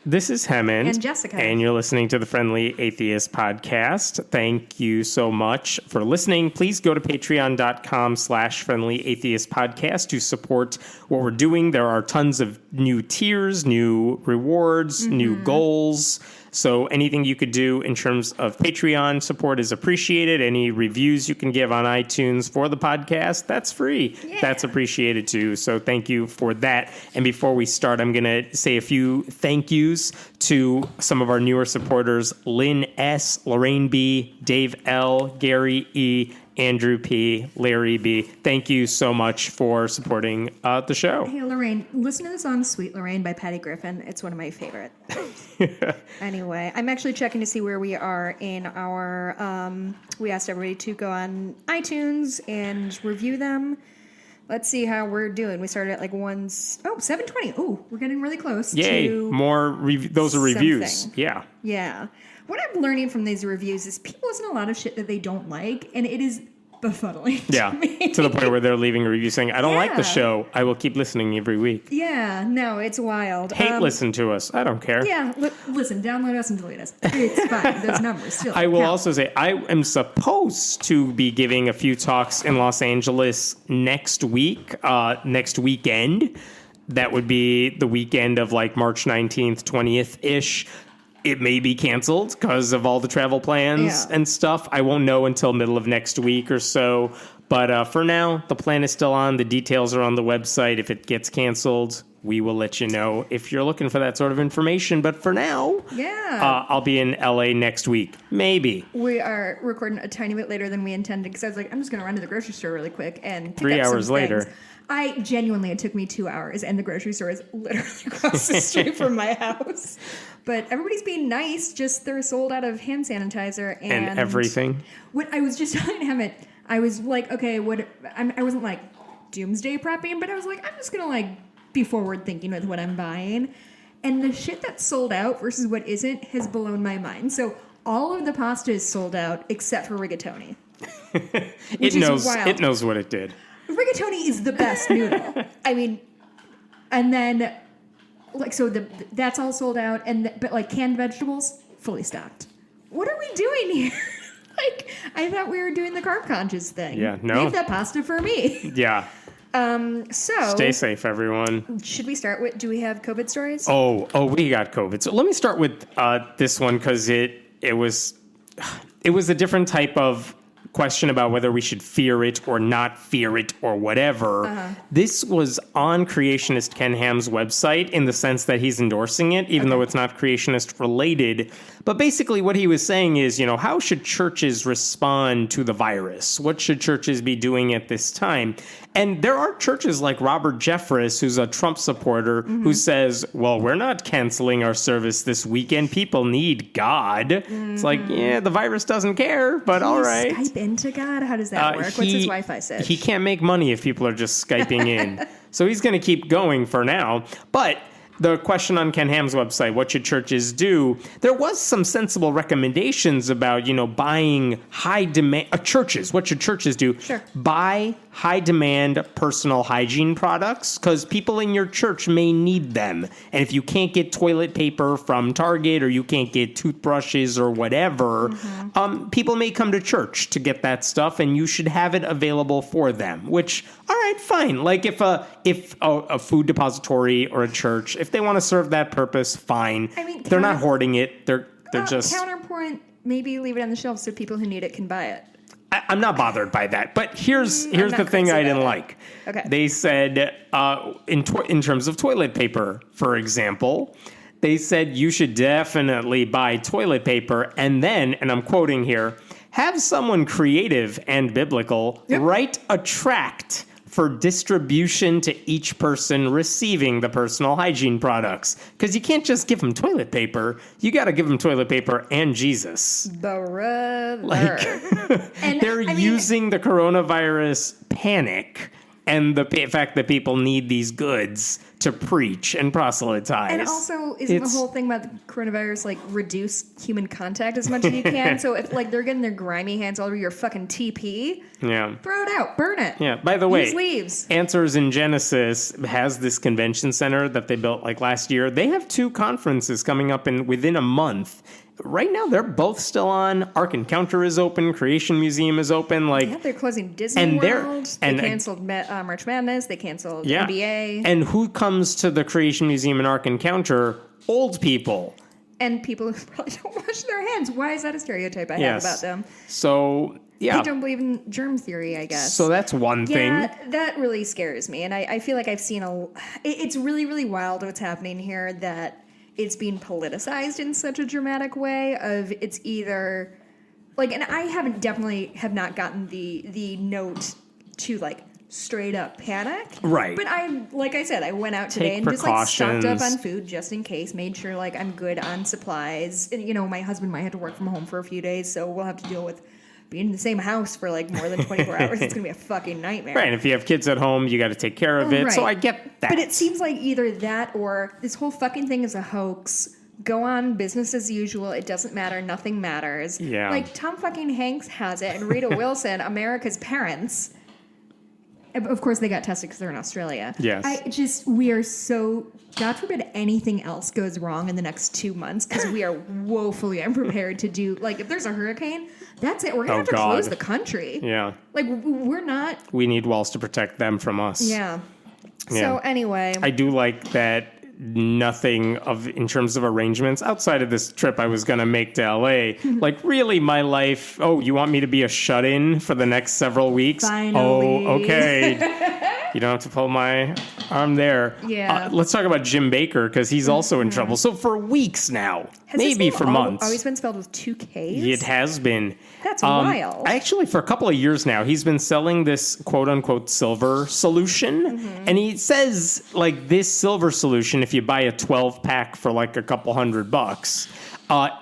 This is Hemant. And Jessica. And you're listening to the Friendly Atheist Podcast. Thank you so much for listening. Please go to patreon.com/Friendly Atheist Podcast to support what we're doing. There are tons of new tiers, new rewards, new goals. So anything you could do in terms of Patreon support is appreciated. Any reviews you can give on iTunes for the podcast, that's free. Yeah. That's appreciated too. So thank you for that. And before we start, I'm going to say a few thank yous to some of our newer supporters: Lynn S., Lorraine B., Dave L., Gary E., Andrew P., Larry B. Thank you so much for supporting the show. Hey, Lorraine, listen to the song Sweet Lorraine by Patty Griffin. It's one of my favorite. Anyway, I'm actually checking to see where we are in our... we asked everybody to go on iTunes and review them. Let's see how we're doing. We started at like 720. Oh, we're getting really close. Yay, to more those are reviews. Something. Yeah. Yeah. What I'm learning from these reviews is people listen to a lot of shit that they don't like, and it is befuddling to me. To the point where they're leaving a review saying, I don't like the show. I will keep listening every week. Yeah, no, it's wild. Listen to us. I don't care. Yeah, listen, download us and delete us. It's fine. Those numbers still I will count. also say, I am supposed to be giving a few talks in Los Angeles next weekend. That would be the weekend of like March 19th, 20th-ish. It may be canceled because of all the travel plans and stuff. I won't know until middle of next week or so. But for now, the plan is still on. The details are on the website. If it gets canceled, we will let you know if you're looking for that sort of information. But for now, I'll be in LA next week. Maybe. We are recording a tiny bit later than we intended because I was like, I'm just going to run to the grocery store really quick and pick 3 up hours some later. Things. It took me 2 hours, and the grocery store is literally across the street from my house. But everybody's being nice, just they're sold out of hand sanitizer and everything. What I was just telling Hemant, I was like, okay, I wasn't like doomsday prepping, but I was like, I'm just going to like be forward thinking with what I'm buying. And the shit that's sold out versus what isn't has blown my mind. So all of the pasta is sold out except for rigatoni. It knows what it did. Rigatoni is the best noodle. I mean, and then, like, so that's all sold out, but like canned vegetables, fully stocked. What are we doing here? Like, I thought we were doing the carb conscious thing. Yeah, no. Leave that pasta for me. Yeah. So stay safe, everyone. Should we start with? Do we have COVID stories? Oh, we got COVID. So let me start with this one because it was a different type of question about whether we should fear it or not fear it or whatever. This was on creationist Ken Ham's website in the sense that he's endorsing it, even though it's not creationist related. But basically what he was saying is, how should churches respond to the virus? What should churches be doing at this time? And there are churches like Robert Jeffress, who's a Trump supporter, who says, well, we're not canceling our service this weekend. People need God. It's like, yeah, the virus doesn't care, but all right. Skype into God? How does that work? What's his Wi-Fi say? He can't make money if people are just Skyping in. So he's going to keep going for now. But the question on Ken Ham's website, what should churches do? There was some sensible recommendations about, buying high demand churches. What should churches do? Sure. Buy high demand personal hygiene products because people in your church may need them. And if you can't get toilet paper from Target or you can't get toothbrushes or whatever, people may come to church to get that stuff, and you should have it available for them. Which, all right, fine. Like if a food depository or a church, if they want to serve that purpose, fine. I mean, they're not hoarding it. They're just counterpoint. Maybe leave it on the shelf so people who need it can buy it. I'm not bothered by that. But here's the thing I didn't like. Okay. They said in terms of toilet paper, for example, they said you should definitely buy toilet paper and then, and I'm quoting here, have someone creative and biblical write a tract for distribution to each person receiving the personal hygiene products. Because you can't just give them toilet paper. You got to give them toilet paper and Jesus. Brother. They're using the coronavirus panic and the fact that people need these goods to preach and proselytize. And also, isn't the whole thing about the coronavirus, like, reduce human contact as much as you can? So if, like, they're getting their grimy hands all over your fucking TP, throw it out, burn it. Yeah, by the way, use leaves. Answers in Genesis has this convention center that they built, like, last year. They have 2 conferences coming up within a month. Right now, they're both still on. Ark Encounter is open. Creation Museum is open. Like, they're closing Disney World. They canceled March Madness. They canceled NBA. And who comes to the Creation Museum and Ark Encounter? Old people. And people who probably don't wash their hands. Why is that a stereotype I have about them? So, yeah. They don't believe in germ theory, I guess. So that's one thing. Yeah, that really scares me. And I feel like I've seen it's really, really wild what's happening here, that it's being politicized in such a dramatic way of it's either like, and I have not gotten the note to like straight up panic. Right. But like I said, I went out today and just like stocked up on food just in case, made sure like I'm good on supplies. And my husband might have to work from home for a few days, so we'll have to deal with being in the same house for like more than 24 hours. It's going to be a fucking nightmare. Right. And if you have kids at home, you got to take care of it. Right. So I get that. But it seems like either that or this whole fucking thing is a hoax. Go on business as usual. It doesn't matter. Nothing matters. Yeah. Like Tom fucking Hanks has it and Rita Wilson, America's parents. Of course, they got tested because they're in Australia. Yes. We are so, God forbid anything else goes wrong in the next 2 months because we are woefully unprepared to do, like, if there's a hurricane, that's it. We're going to have to close the country. Yeah. Like, we're not. We need walls to protect them from us. Yeah. So, anyway. I do like that nothing in terms of arrangements outside of this trip I was going to make to LA. Like, really, my life. Oh, you want me to be a shut-in for the next several weeks? Finally. Oh, okay. You don't have to pull my arm there. Yeah. Let's talk about Jim Bakker, because he's also in trouble. So for weeks now, maybe for months. Always been spelled with 2 Ks? It has been. That's wild. Actually, for a couple of years now, he's been selling this quote-unquote silver solution. And he says, like, this silver solution, if you buy a 12-pack for like a couple $100,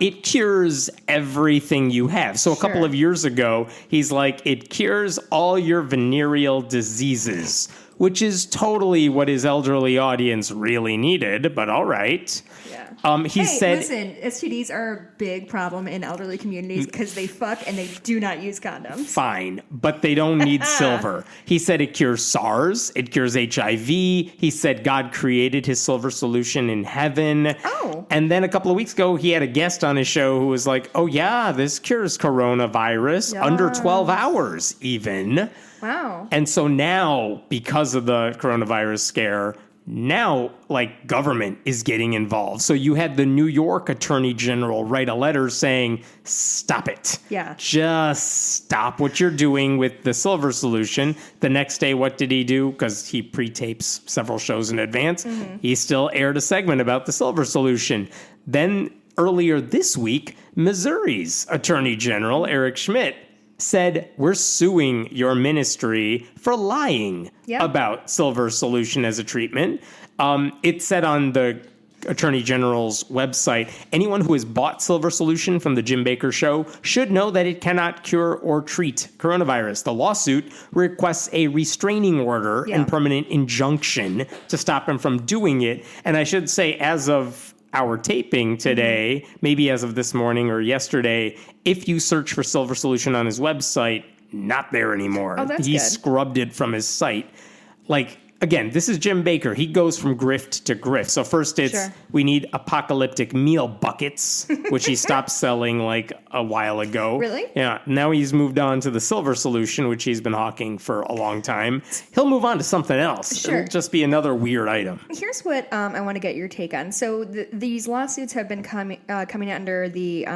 it cures everything you have. So a couple of years ago, he's like, it cures all your venereal diseases, which is totally what his elderly audience really needed, but all right. Yeah. He said, listen, STDs are a big problem in elderly communities because they fuck and they do not use condoms. Fine, but they don't need silver. He said it cures SARS, it cures HIV. He said God created his silver solution in heaven. Oh. And then a couple of weeks ago, he had a guest on his show who was like, oh yeah, this cures coronavirus under 12 hours even. Wow. And so now, because of the coronavirus scare, now, like, government is getting involved. So you had the New York Attorney General write a letter saying, stop it. Yeah. Just stop what you're doing with the silver solution. The next day, what did he do? Because he pre-tapes several shows in advance. He still aired a segment about the silver solution. Then earlier this week, Missouri's Attorney General, Eric Schmidt, said, we're suing your ministry for lying about silver solution as a treatment. It said on the Attorney General's website, anyone who has bought silver solution from the Jim Bakker show should know that it cannot cure or treat coronavirus. The lawsuit requests a restraining order and permanent injunction to stop him from doing it. And I should say, as of our taping today, maybe as of this morning or yesterday, if you search for silver solution on his website, not there anymore. Oh, that's He good. scrubbed it from his site. Like, again, this is Jim Bakker. He goes from grift to grift. So first it's, we need apocalyptic meal buckets, which he stopped selling like a while ago. Really? Yeah. Now he's moved on to the silver solution, which he's been hawking for a long time. He'll move on to something else. Sure. It'll just be another weird item. Here's what I want to get your take on. So these lawsuits have been coming under the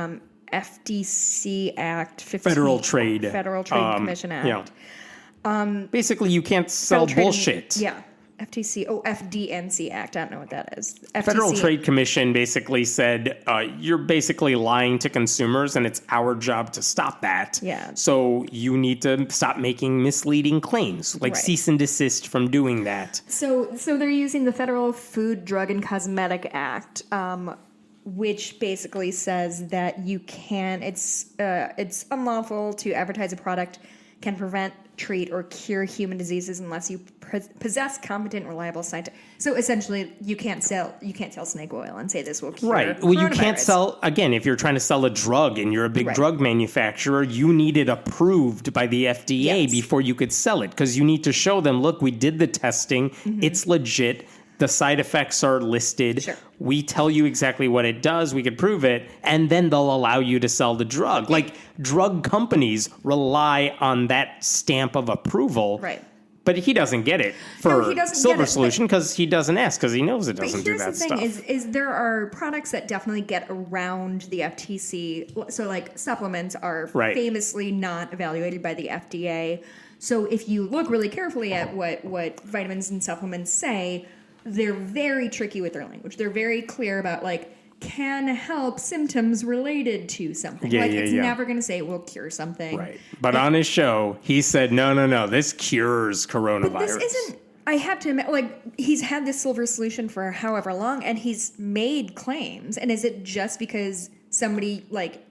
FTC Act, Federal Trade Commission Act. Yeah. Basically, you can't sell bullshit. Yeah. FTC. Oh, FDNC Act. I don't know what that is. FTC. Federal Trade Commission basically said, you're basically lying to consumers, and it's our job to stop that. Yeah. So you need to stop making misleading claims, like cease and desist from doing that. So they're using the Federal Food, Drug, and Cosmetic Act, which basically says that you can. It's unlawful to advertise a product can prevent, treat or cure human diseases unless you possess competent, reliable scientific. So essentially, you can't sell snake oil and say this will cure Right. Well, you can't coronavirus. sell, again, if you're trying to sell a drug and you're a big Right. drug manufacturer, you need it approved by the FDA Yes. before you could sell it, because you need to show them, look, we did the testing, it's legit, the side effects are listed, Sure. we tell you exactly what it does, we could prove it, and then they'll allow you to sell the drug. Like, drug companies rely on that stamp of approval. Right. But he doesn't get it for he doesn't Silver get it, Solution because he doesn't ask, because he knows it doesn't do Here's that the thing: stuff. is there are products that definitely get around the FTC. So, like supplements are Right. famously not evaluated by the FDA. So, if you look really carefully at what vitamins and supplements say, they're very tricky with their language. They're very clear about like can help symptoms related to something. Yeah, like yeah, it's yeah. never going to say it will cure something. Right. But on his show, he said, no, this cures coronavirus. But this isn't. I have to admit, like he's had this Silver Solution for however long, and he's made claims. And is it just because somebody like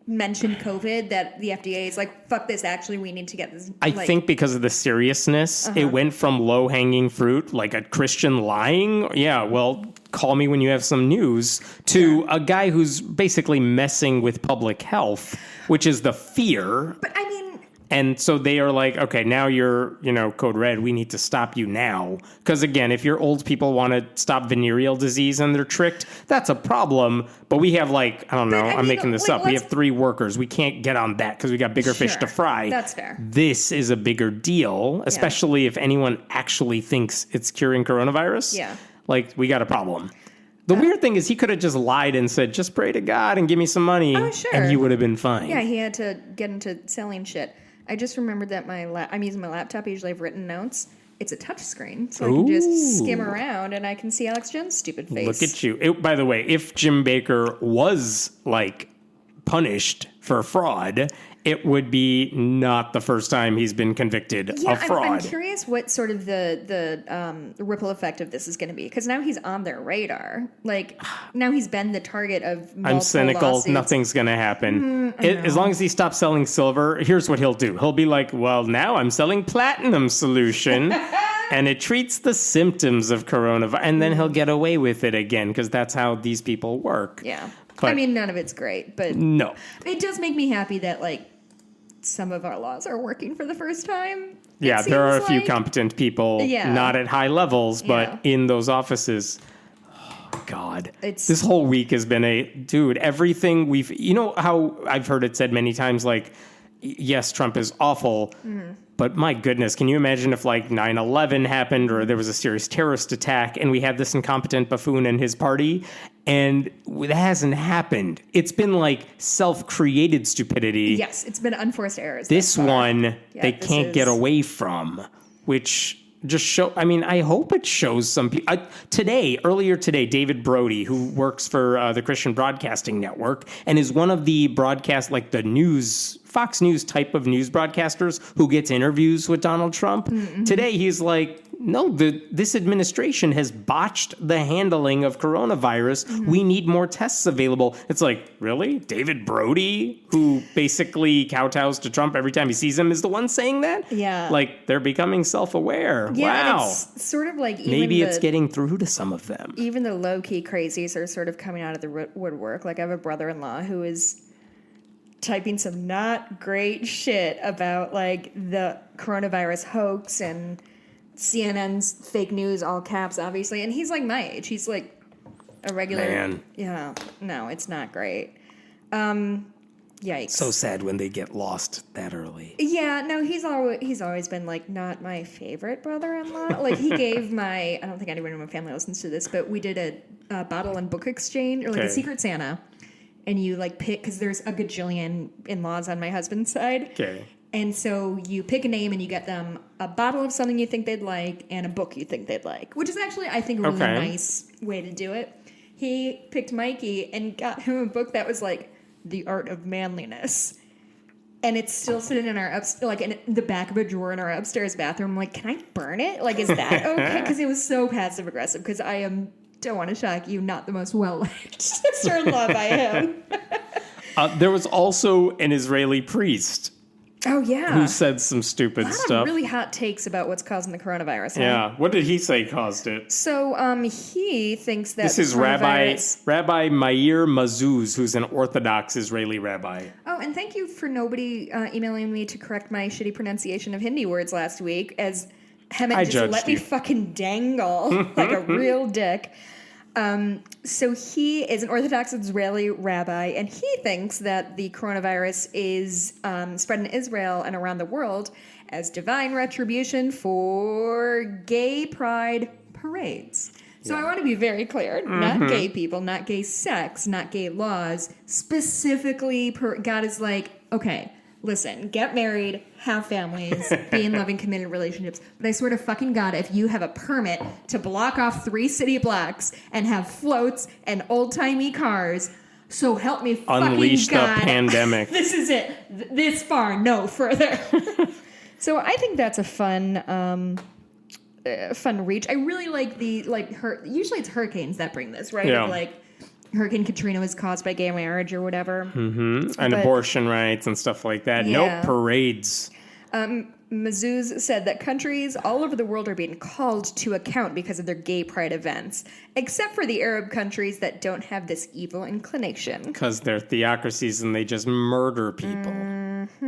mentioned COVID that the FDA is like, fuck this? Actually, we need to get this. I think because of the seriousness, it went from low-hanging fruit, like a Christian lying, yeah, well, call me when you have some news, to a guy who's basically messing with public health, which is the fear. But I mean, And so they are like, okay, now you're, code red. We need to stop you now. Because again, if your old people want to stop venereal disease and they're tricked, that's a problem. But we have I don't know, I'm making this up. We have 3 workers. We can't get on that because we got bigger fish to Sure. fry. That's fair. This is a bigger deal, especially if anyone actually thinks it's curing coronavirus. Yeah. We got a problem. The weird thing is he could have just lied and said, just pray to God and give me some money. Oh, sure. And he would have been fine. yeah, he had to get into selling shit. I just remembered that I'm using my laptop. I usually have written notes. It's a touch screen, so I can just skim around and I can see Alex Jones' stupid face. Look at you. By the way, if Jim Bakker was punished for fraud, it would be not the first time he's been convicted of fraud. I'm curious what sort of the ripple effect of this is going to be, because now he's on their radar. Now he's been the target of multiple I'm cynical. lawsuits. Nothing's going to happen. As long as he stops selling silver, here's what he'll do. He'll be like, well, now I'm selling platinum solution. And it treats the symptoms of coronavirus. And then he'll get away with it again, because that's how these people work. Yeah. But I mean, none of it's great, but no. it does make me happy that some of our laws are working for the first time. Yeah, It there are a seems few like. competent people, Yeah. not at high levels, but Yeah. in those offices. Oh, God. It's- This whole week has been everything how I've heard it said many times, yes, Trump is awful, but my goodness, can you imagine if 9/11 happened or there was a serious terrorist attack and we had this incompetent buffoon and his party, and it hasn't happened. It's been self-created stupidity. Yes, it's been unforced errors. This thus far. one Yeah, they this can't get is- away from, which just I hope it shows some people. Earlier today, David Brody, who works for the Christian Broadcasting Network and is one of the broadcast, the news, Fox News type of news broadcasters who gets interviews with Donald Trump. Mm-hmm. Today, he's like, no, this administration has botched the handling of coronavirus. Mm-hmm. We need more tests available. It's really? David Brody, who basically kowtows to Trump every time he sees him, is the one saying that? Yeah. They're becoming self-aware. Yeah, Wow. and it's sort of even Maybe it's getting through to some of them. even the low-key crazies are sort of coming out of the woodwork. I have a brother-in-law who is typing some not great shit about the coronavirus hoax and CNN's fake news, all caps, obviously. And he's my age. He's a regular. Man. Yeah, no, it's not great. Yikes. So sad when they get lost that early. Yeah, no, he's always been not my favorite brother-in-law. He gave I don't think anyone in my family listens to this, but we did a bottle and book exchange, or a Okay. Secret Santa, and you pick, because there's a gajillion in-laws on my husband's side. Okay. And so you pick a name and you get them a bottle of something you think they'd like and a book you think they'd like, which is actually, I think, a really nice way to do it. He picked Mikey and got him a book that was The Art of Manliness. And it's still sitting in our in the back of a drawer in our upstairs bathroom. I'm can I burn it? Is that okay? Because it was so passive aggressive. Because don't want to shock you, not the most well-liked sister-in-law by him. There was also an Israeli priest Oh, yeah. who said some stupid a lot stuff. of really hot takes about what's causing the coronavirus. Huh? Yeah. What did he say caused it? So he thinks that This is Rabbi Meir Mazuz, who's an Orthodox Israeli rabbi. Oh, and thank you for nobody emailing me to correct my shitty pronunciation of Hindi words last week, as Hemet just let me fucking dangle like a real dick. So he is an Orthodox Israeli rabbi, and he thinks that the coronavirus is spread in Israel and around the world as divine retribution for gay pride parades. So I want to be very clear, not gay people, not gay sex, not gay laws. Specifically, God is like, okay, listen, get married, have families, be in loving, committed relationships. But I swear to fucking God, if you have a permit to block off 3 city blocks and have floats and old-timey cars, so help me fucking Unleash God. the pandemic. This is it. This far, no further. So I think that's a fun reach. I really like usually it's hurricanes that bring this, right? Yeah. Like Hurricane Katrina was caused by gay marriage or whatever. And abortion rights and stuff like that. Yeah. No parades. Mazuz said that countries all over the world are being called to account because of their gay pride events, except for the Arab countries that don't have this evil inclination. Because they're theocracies and they just murder people.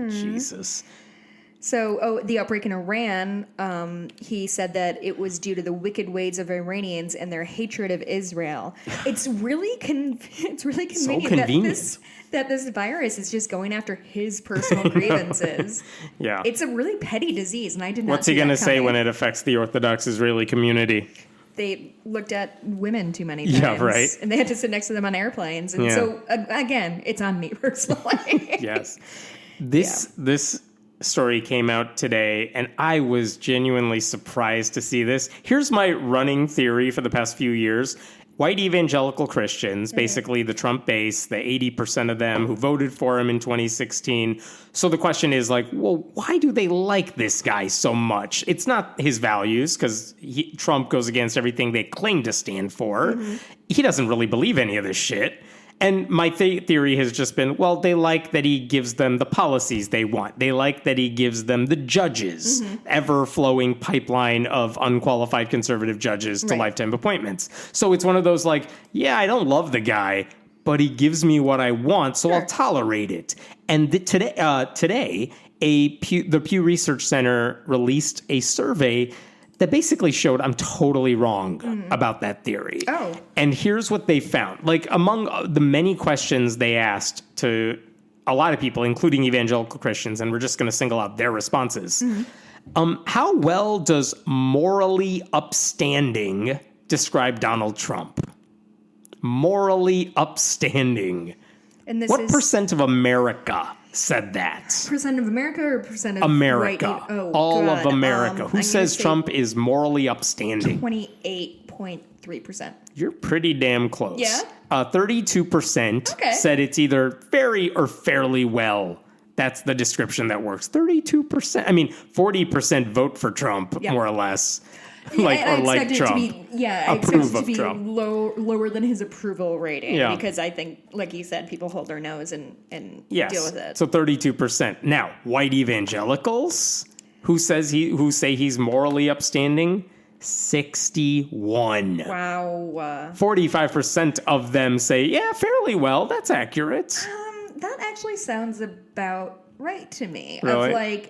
Jesus. So, the outbreak in Iran, he said that it was due to the wicked ways of Iranians and their hatred of Israel. It's really convenient that this virus is just going after his personal grievances. Yeah. It's a really petty disease, and I did not What's he going to say when it affects the Orthodox Israeli community? They looked at women too many times. Yeah, right. And they had to sit next to them on airplanes. And so, again, it's on me personally. Yes. This story came out today, and I was genuinely surprised to see this. Here's my running theory for the past few years. White evangelical Christians, basically the Trump base, the 80% of them who voted for him in 2016. So the question is like, well, why do they like this guy so much? It's not his values, because Trump goes against everything they claim to stand for. He doesn't really believe any of this shit. And my theory has just been, well, they like that he gives them the policies they want. They like that he gives them the judges, ever-flowing pipeline of unqualified conservative judges to lifetime appointments. So it's one of those like, yeah, I don't love the guy, but he gives me what I want, so I'll tolerate it. And today, the Pew Research Center released a survey that basically showed I'm totally wrong about that theory. Oh. And here's what they found. Like, among the many questions they asked to a lot of people, including evangelical Christians, and we're just going to single out their responses. How well does morally upstanding describe Donald Trump? Morally upstanding. And What percent of America said that? Percent of America or percent of America. All of America. Who I'm says Trump is morally upstanding? 28.3%. You're pretty damn close. Yeah? 32% said it's either very or fairly well. That's the description that works. 32%. I mean, 40% vote for Trump, more or less. Like Trump. I expect it to be lower than his approval rating because I think, like you said, people hold their nose and deal with it. So 32%. Now, white evangelicals who say he's morally upstanding, 61. Wow. 45% of them say, yeah, fairly well. That's accurate. That actually sounds about right to me. Really?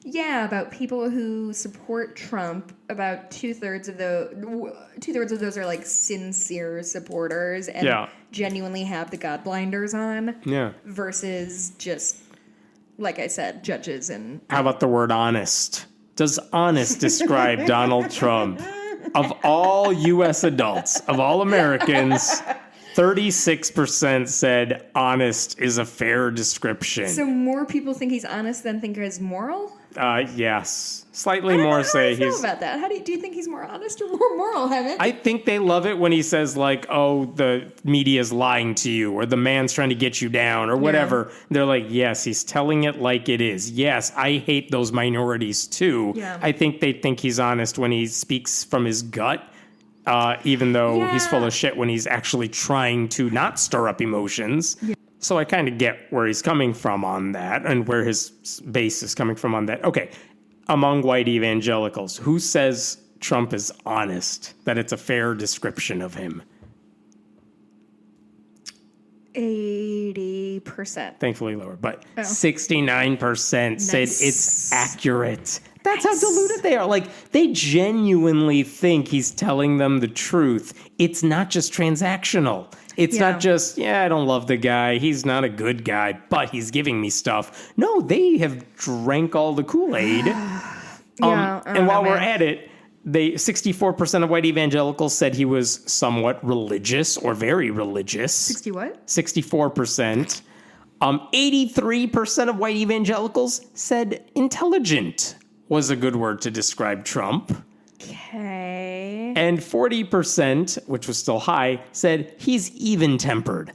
About people who support Trump, about two-thirds of those are like sincere supporters and genuinely have the God blinders on. Yeah. Versus just, like I said, judges and... How about the word honest? Does honest describe Donald Trump? Of all U.S. adults, of all Americans, 36% said honest is a fair description. So more people think he's honest than think he's moral? Yes. Slightly more say he's... I don't know about that. Do you think he's more honest or more moral, Heaven? I think they love it when he says, like, oh, the media's lying to you, or the man's trying to get you down, or whatever. Yeah. They're like, yes, he's telling it like it is. Yes, I hate those minorities, too. Yeah. I think they think he's honest when he speaks from his gut, even though he's full of shit when he's actually trying to not stir up emotions. Yeah. So I kind of get where he's coming from on that and where his base is coming from on that. Okay, among white evangelicals, who says Trump is honest, that it's a fair description of him? 80%. Thankfully lower, but 69% said it's accurate. That's how deluded they are. Like, they genuinely think he's telling them the truth. It's not just transactional. It's not just, I don't love the guy. He's not a good guy, but he's giving me stuff. No, they have drank all the Kool-Aid. And while we're at it, 64% of white evangelicals said he was somewhat religious or very religious. 60 what? 64%. 83% of white evangelicals said intelligent was a good word to describe Trump. Okay. And 40%, which was still high, said he's even-tempered.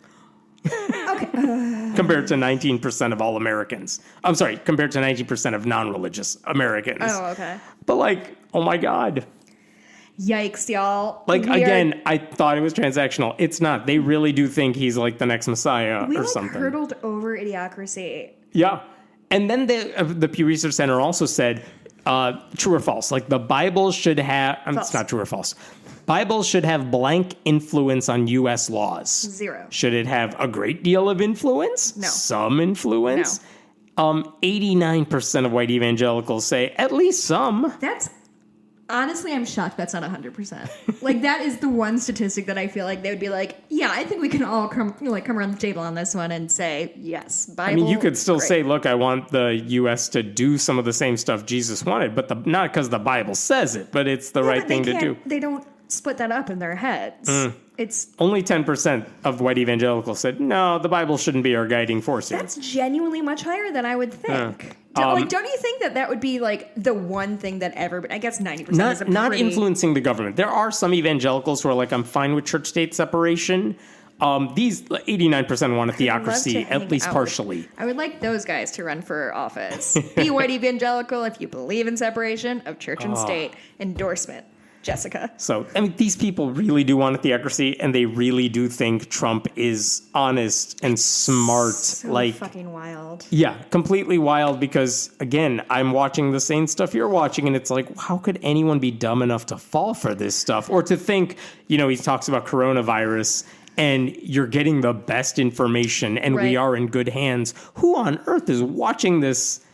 Okay. Compared to 19% of all Americans. I'm sorry, compared to 19% of non-religious Americans. Oh, okay. But like, oh my God. Yikes, y'all. Again, I thought it was transactional. It's not. They really do think he's like the next Messiah or something. We hurtled over idiocracy. Yeah. And then the Pew Research Center also said, true or false, like the Bible should have, it's not true or false. Bible should have blank influence on U.S. laws. 0. Should it have a great deal of influence? No. Some influence? No. 89% of white evangelicals say at least some. Honestly, I'm shocked that's not 100%. Like, that is the one statistic that I feel like they would be like, yeah, I think we can all come around the table on this one and say, yes, Bible. I mean, you could still say, look, I want the U.S. to do some of the same stuff Jesus wanted, but not because the Bible says it, but it's the right thing to do. They don't split that up in their heads. It's only 10% of white evangelicals said, no, the Bible shouldn't be our guiding force here. That's genuinely much higher than I would think. Don't you think that would be like the one thing that everybody, I guess 90% is not influencing the government. There are some evangelicals who are like, I'm fine with church-state separation. These 89% want a theocracy, at least partially. I would like those guys to run for office. Be white evangelical if you believe in separation of church and state. Endorsement. Jessica. So, I mean, these people really do want a theocracy, and they really do think Trump is honest and smart. So fucking wild. Yeah, completely wild because, again, I'm watching the same stuff you're watching, and it's like, how could anyone be dumb enough to fall for this stuff? Or to think, he talks about coronavirus, and you're getting the best information, and we are in good hands. Who on earth is watching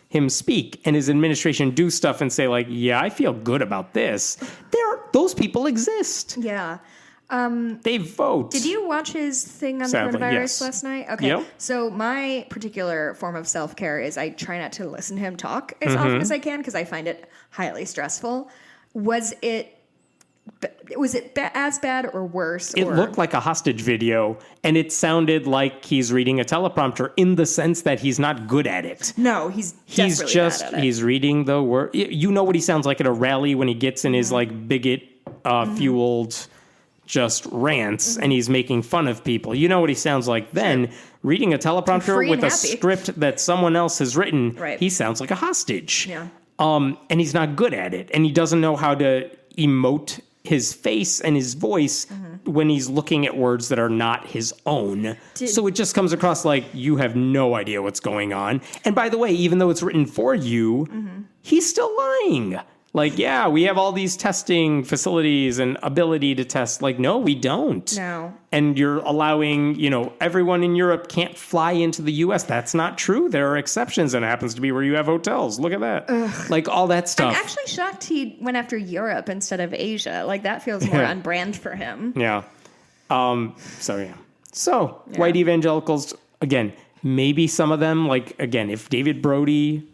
him speak and his administration do stuff and say like, yeah, I feel good about this? Those people exist. Yeah. They vote. Did you watch his thing on coronavirus last night? Okay. Yep. So my particular form of self-care is I try not to listen to him talk as often as I can because I find it highly stressful. Was it as bad or worse? It looked like a hostage video, and it sounded like he's reading a teleprompter in the sense that he's not good at it. No, he's just bad at it. He's reading the word. You know what he sounds like at a rally when he gets in his like bigot fueled just rants and he's making fun of people. You know what he sounds like then. Reading a teleprompter with a script that someone else has written, he sounds like a hostage. Yeah. And he's not good at it, and he doesn't know how to emote his face and his voice when he's looking at words that are not his own. So it just comes across like you have no idea what's going on. And by the way, even though it's written for you, he's still lying. Like, yeah, we have all these testing facilities and ability to test. Like, no, we don't. No. And you're allowing, everyone in Europe can't fly into the U.S. That's not true. There are exceptions, and it happens to be where you have hotels. Look at that. Ugh. Like, all that stuff. I'm actually shocked he went after Europe instead of Asia. Like, that feels more on brand for him. Yeah. So, white evangelicals, again, maybe some of them, like, again, if David Brody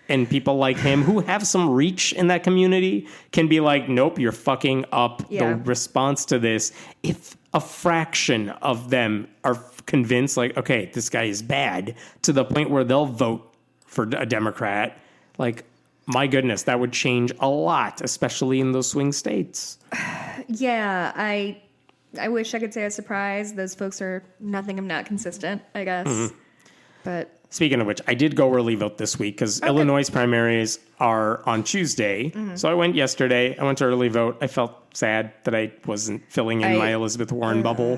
and people like him who have some reach in that community can be like, nope, you're fucking up the response to this. If a fraction of them are convinced, like, okay, this guy is bad, to the point where they'll vote for a Democrat, like, my goodness, that would change a lot, especially in those swing states. Yeah, I wish I could say I was surprised. Those folks are nothing if not consistent, I guess. But speaking of which, I did go early vote this week because Illinois primaries are on Tuesday. So I went yesterday. I went to early vote. I felt sad that I wasn't filling in my Elizabeth Warren bubble.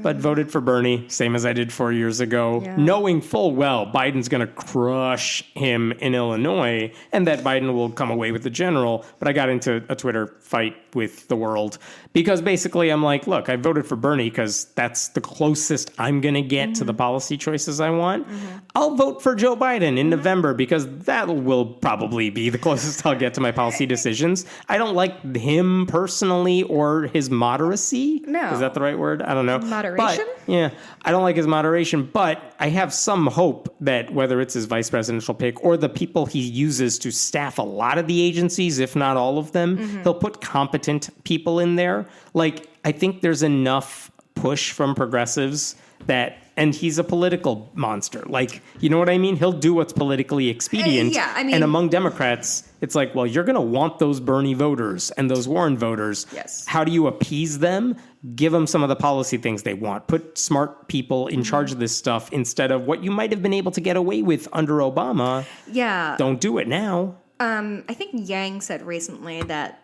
but voted for Bernie, same as I did 4 years ago, knowing full well Biden's going to crush him in Illinois and that Biden will come away with the general. But I got into a Twitter fight with the world because basically I'm like, look, I voted for Bernie because that's the closest I'm going to get to the policy choices I want. I'll vote for Joe Biden in November because that will probably be the closest I'll get to my policy decisions. I don't like him personally or his moderacy. No. Is that the right word? I don't know. Moderation? But, yeah, I don't like his moderation, but I have some hope that whether it's his vice presidential pick or the people he uses to staff a lot of the agencies, if not all of them, he'll put competent people in there. Like, I think there's enough push from progressives that, and he's a political monster. Like, you know what I mean? He'll do what's politically expedient. And among Democrats, it's like, well, you're going to want those Bernie voters and those Warren voters. Yes. How do you appease them? Give them some of the policy things they want. Put smart people in charge of this stuff instead of what you might have been able to get away with under Obama. Yeah. Don't do it now. I think Yang said recently that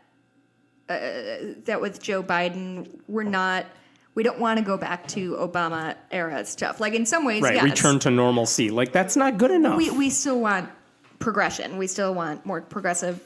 with Joe Biden, we don't want to go back to Obama era stuff. Like, in some ways, right, yes. Return to normalcy. Like, that's not good enough. We still want progression. We still want more progressive.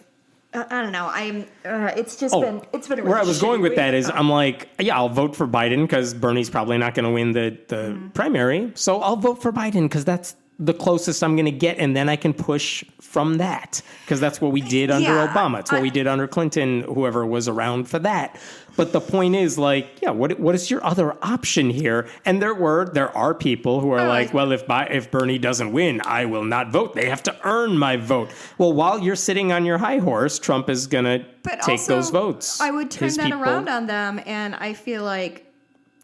I don't know. It's been a where I was going with that is I'm like, yeah, I'll vote for Biden because Bernie's probably not going to win the primary. So I'll vote for Biden because that's the closest I'm going to get, and then I can push from that because that's what we did under Obama. It's what we did under Clinton, whoever was around for that. But the point is, like, yeah, what is your other option here? And there are people who are like, well, if Bernie doesn't win, I will not vote. They have to earn my vote. Well, while you're sitting on your high horse, Trump is going to take those votes. I would turn that around on them, and I feel like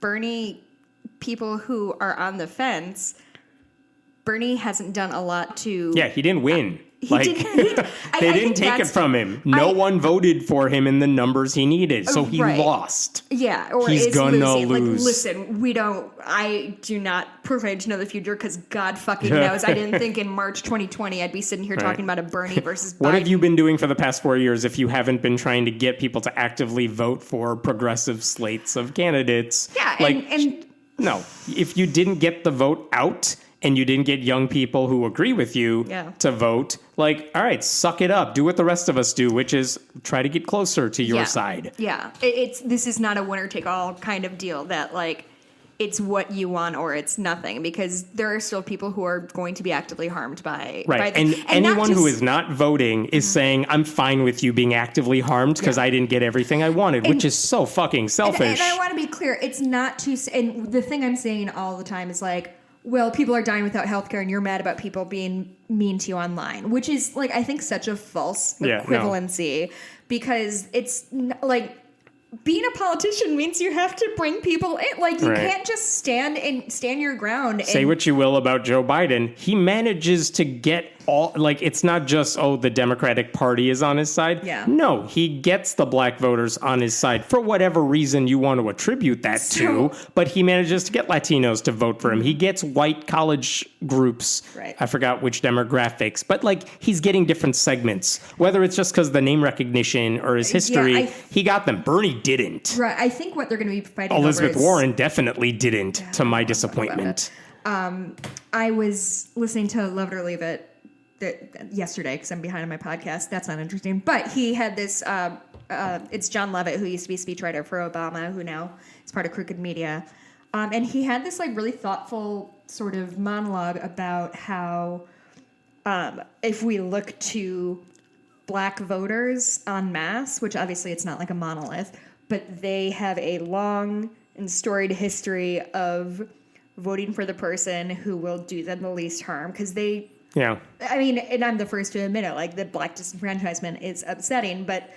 Bernie people who are on the fence, Bernie hasn't done a lot to... Yeah, he didn't win. They didn't take it from him. No one voted for him in the numbers he needed, so he lost. Yeah, or he's gonna lose. Like, listen, I do not proclaim to know the future because God fucking knows. I didn't think in March 2020 I'd be sitting here talking about a Bernie versus Biden. What have you been doing for the past 4 years if you haven't been trying to get people to actively vote for progressive slates of candidates? Yeah, like, and no, if you didn't get the vote out and you didn't get young people who agree with you to vote, like, all right, suck it up. Do what the rest of us do, which is try to get closer to your side. Yeah. This is not a winner-take-all kind of deal that, like, it's what you want or it's nothing, because there are still people who are going to be actively harmed by... Right, and anyone who is not voting is saying, I'm fine with you being actively harmed because I didn't get everything I wanted, which is so fucking selfish. And I want to be clear, it's not to... And the thing I'm saying all the time is, like, well, people are dying without healthcare and you're mad about people being mean to you online, which is, like, I think such a false equivalency because it's like being a politician means you have to bring people in. Like, you can't just stand your ground. Say what you will about Joe Biden. He manages to get all, like, it's not just, the Democratic Party is on his side. Yeah. No, he gets the black voters on his side for whatever reason you want to attribute that to, but he manages to get Latinos to vote for him. He gets white college groups. Right. I forgot which demographics, but, like, he's getting different segments, whether it's just because the name recognition or his history, he got them. Bernie didn't. Right. I think what they're going to be fighting Elizabeth over Warren definitely didn't, to my disappointment. I was listening to Love It or Leave It yesterday because I'm behind on my podcast. That's not interesting. But he had this, it's John Lovett, who used to be speechwriter for Obama, who now is part of Crooked Media. And he had this, like, really thoughtful sort of monologue about how if we look to black voters en masse, which obviously it's not like a monolith, but they have a long and storied history of voting for the person who will do them the least harm because they... Yeah. I mean, and I'm the first to admit it, like, the black disenfranchisement is upsetting, but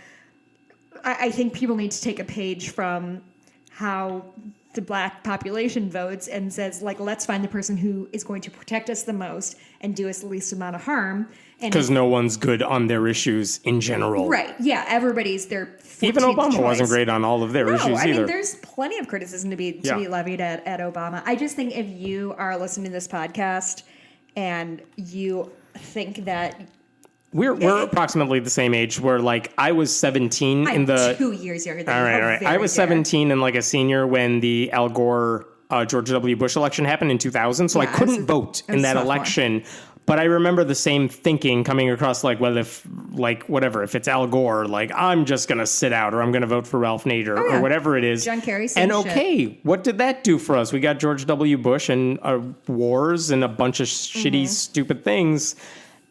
I think people need to take a page from how the black population votes and says, like, let's find the person who is going to protect us the most and do us the least amount of harm. Because no one's good on their issues in general. Right. Yeah. Everybody's their 14th Even Obama choice. Wasn't great on all of their issues either. I mean, there's plenty of criticism to be levied at Obama. I just think if you are listening to this podcast and you think that... We're approximately the same age where, like, I was 17 I'm 2 years younger than you. All right. I was 17 and, like, a senior when the Al Gore George W. Bush election happened in 2000, so I couldn't vote in that election. But I remember the same thinking coming across, like, well, if, like, whatever, if it's Al Gore, like, I'm just going to sit out, or I'm going to vote for Ralph Nader, or whatever it is. John Kerry, and okay, what did that do for us? We got George W. Bush and wars and a bunch of shitty, stupid things.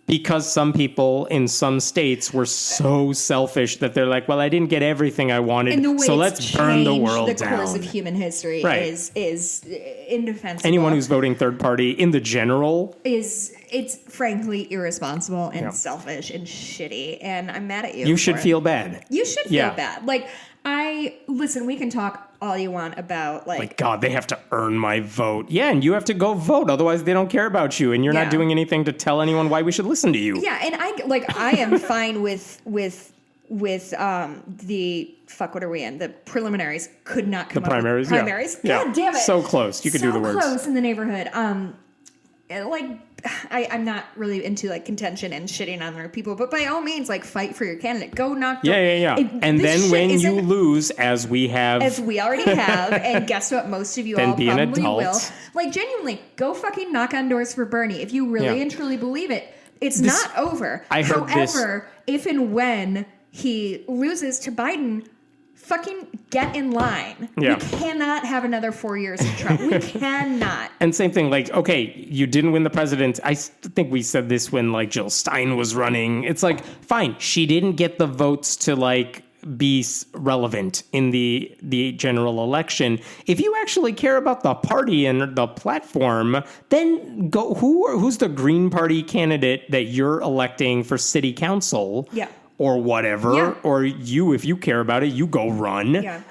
Because some people in some states were so selfish that they're like, well, I didn't get everything I wanted, so let's burn the world down. The course of human history is indefensible. Anyone who's voting third party in the general it's frankly irresponsible and selfish and shitty, and I'm mad at you. You should feel bad. You should feel bad. Like, listen, we can talk all you want about, like, God, they have to earn my vote. Yeah, and you have to go vote, otherwise they don't care about you, and you're not doing anything to tell anyone why we should listen to you. Yeah, and I am fine with the what are we in? The preliminaries could not come the primaries, up with primaries. Yeah. God damn it. So close. You could do the words. So close in the neighborhood. I'm not really into, like, contention and shitting on other people, but by all means, like, fight for your candidate. Go knock. Yeah. And then when you lose, as we already have, and guess what? Most of you all probably will. Like, genuinely, go fucking knock on doors for Bernie if you really and truly believe it. It's not over. However, if and when he loses to Biden, fucking get in line. Yeah. We cannot have another 4 years of Trump. We cannot. And same thing, like, okay, you didn't win the president. I think we said this when, like, Jill Stein was running. It's like, fine, she didn't get the votes to, like, be relevant in the general election. If you actually care about the party and the platform, then go. Who's the Green Party candidate that you're electing for city council? Yeah. Or whatever, or you, if you care about it, you go run. Yeah.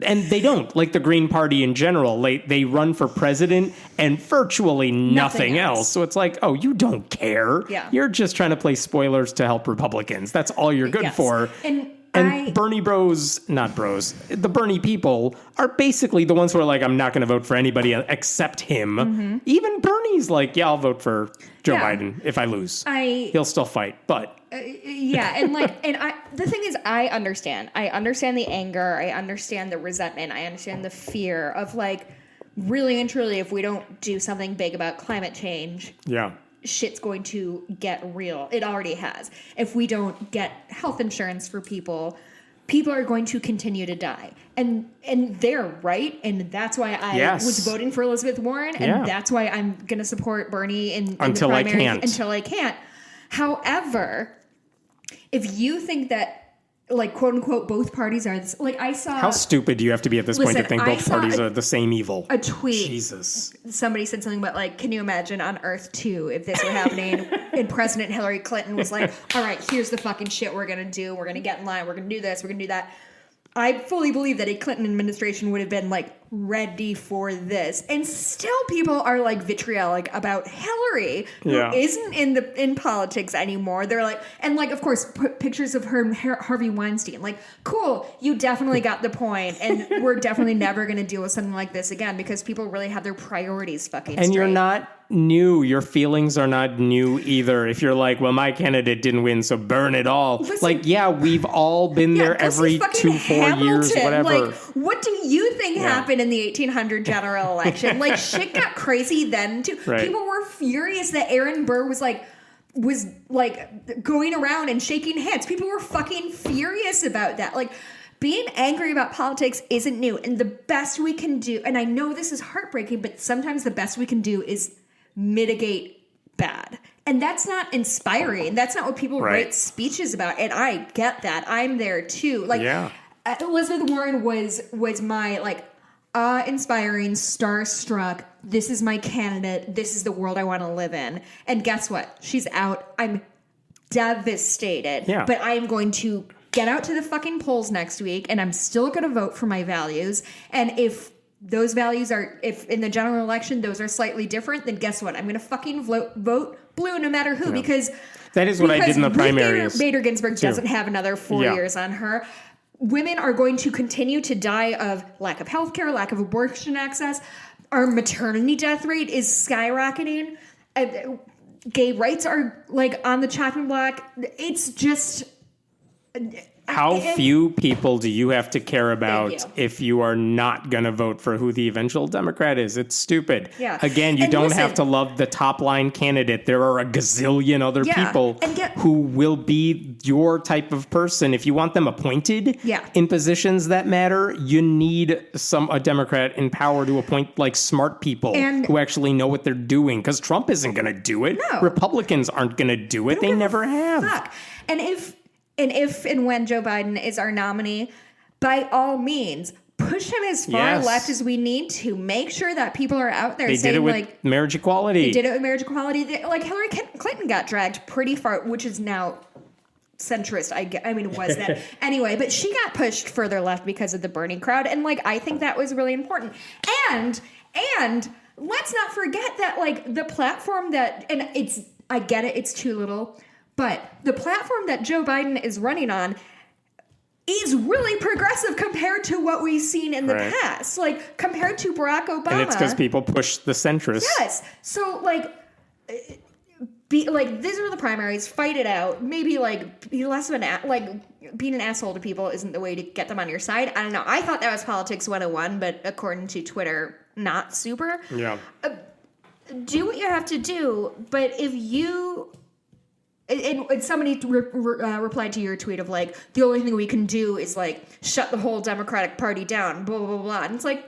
And they don't, like the Green Party in general. They run for president and virtually nothing else. So it's like, oh, you don't care. Yeah. You're just trying to play spoilers to help Republicans. That's all you're good for. And Bernie the Bernie people are basically the ones who are like, I'm not going to vote for anybody except him. Mm-hmm. Even Bernie's like, yeah, I'll vote for Joe Biden if I lose. He'll still fight, but... the thing is, I understand the anger, I understand the resentment, I understand the fear of, like, really and truly, if we don't do something big about climate change, shit's going to get real. It already has. If we don't get health insurance for people are going to continue to die, and they're right, and that's why I was voting for Elizabeth Warren, and that's why I'm going to support Bernie until the primary I can't. However, if you think that, like, quote unquote, both parties are this, like, I saw. How stupid do you have to be at this point to think both parties are the same evil? A tweet. Jesus. Somebody said something about, like, can you imagine on Earth 2 if this were happening and President Hillary Clinton was like, all right, here's the fucking shit we're going to do. We're going to get in line. We're going to do this. We're going to do that. I fully believe that a Clinton administration would have been, like, ready for this. And still people are, like, vitriolic about Hillary, who isn't in politics anymore. They're like, and, like, of course, put pictures of her and Harvey Weinstein. Like, cool, you definitely got the point, and we're definitely never going to deal with something like this again because people really have their priorities fucking straight. And you're not new. Your feelings are not new either. If you're like, well, my candidate didn't win, so burn it all. Listen, like, yeah, we've all been there every 2-4 years, whatever. Like, what do you think happened in the 1800 general election? Like, shit got crazy then too. Right. People were furious that Aaron Burr was going around and shaking hands. People were fucking furious about that. Like, being angry about politics isn't new. And the best we can do, and I know this is heartbreaking, but sometimes the best we can do is mitigate bad. And that's not inspiring. That's not what people write speeches about. And I get that. I'm there too. Like, Elizabeth Warren was my, like, inspiring, starstruck, this is my candidate, this is the world I want to live in. And guess what? She's out. I'm devastated. Yeah. But I am going to get out to the fucking polls next week, and I'm still going to vote for my values. And if those values if in the general election those are slightly different, then guess what? I'm going to fucking vote blue no matter who, because that is what I did in the primaries. Bader Ginsburg doesn't have another 4 years on her. Women are going to continue to die of lack of health care, lack of abortion access. Our maternity death rate is skyrocketing. Gay rights are, like, on the chopping block. It's just, How few people do you have to care about if you are not going to vote for who the eventual Democrat is? It's stupid. Yeah. Again, you don't have to love the top line candidate. There are a gazillion other people who will be your type of person. If you want them appointed in positions that matter, you need a Democrat in power to appoint like smart people who actually know what they're doing. Because Trump isn't going to do it. No. Republicans aren't going to do it. They never have. Fuck. And if and when Joe Biden is our nominee, by all means, push him as far left as we need to. Make sure that people are out there saying, did it with marriage equality. They did it with marriage equality. Like Hillary Clinton got dragged pretty far, which is now centrist. I mean, was that anyway? But she got pushed further left because of the Bernie crowd, and like I think that was really important. And let's not forget that like the platform that, and I get it, it's too little. But the platform that Joe Biden is running on is really progressive compared to what we've seen in the past. Like, compared to Barack Obama. And it's because people push the centrists. Yes. So, like, these are the primaries. Fight it out. Maybe, like, be less of being an asshole to people isn't the way to get them on your side. I don't know. I thought that was Politics 101, but according to Twitter, not super. Yeah. Do what you have to do, but if you... And somebody replied to your tweet of like, the only thing we can do is like shut the whole Democratic Party down, blah, blah, blah. And it's like,